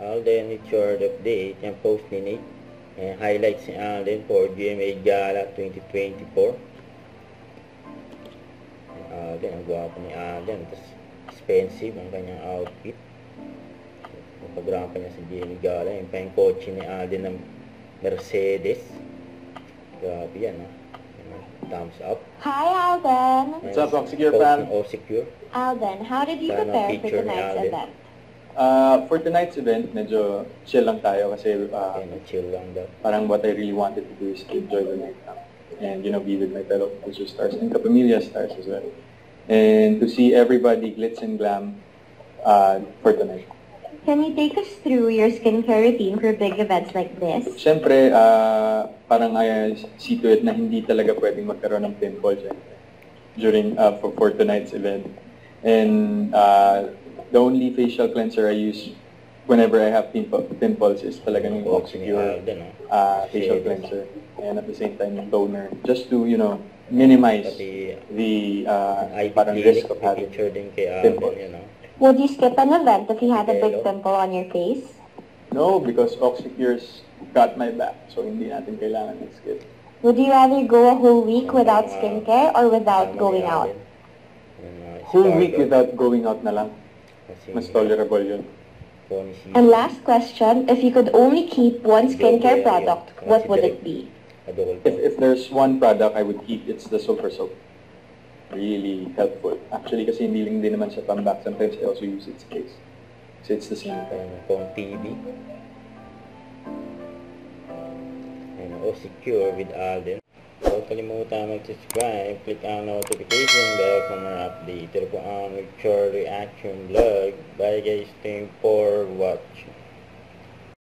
Alden, it's short update. Yung post ni Nate. Highlights ni Alden for GMA Gala 2024. Alden, ang gwapo ni Alden. Tapos, expensive ang kanyang outfit. Napag-rampa niya sa GMA Gala. Yung pa yung kotse ni Alden ng Mercedes. Grabe yan, ha? Thumbs up. Hi, Alden. What's up, Oxecure fan? Oxecure. Alden, how did you Sana prepare for picture ni tonight's Alden. event? For tonight's event, medyo chill lang tayo kasi Chill lang daw. parang what I really wanted to do is to enjoy the night now. And, be with my fellow Puso stars and Kapamilya stars as well. And to see everybody glitz and glam for tonight. Can you take us through your skincare routine for big events like this? Siyempre, parang I see to it na hindi talaga pwedeng magkaroon ng pimple during for tonight's event. And the only facial cleanser I use whenever I have pimples is talagang yung Oxecure facial cleanser. And at the same time, yung toner. Just to, minimize the parang risk of having pimples. Would you skip an event if you had a big pimple on your face? No, because Oxecure's got my back. So hindi natin kailangan mag-skip. Would you rather go a whole week without skincare or without going out? Whole week without going out na lang. Mas tolerable yun. And last question, if you could only keep one skincare product, what would it be? If there's one product I would keep, it's the Sulfur Soap. Really helpful. Actually, kasi hindi lang din naman siya pang-back. Sometimes I also use its face. So it's the same thing. Pong TV. Secure with Alden. Huwag kalimutan mag-subscribe, click ang notification bell para mga update. Ito po ang Mature Reaction Vlog. Bye guys, thank you for watching.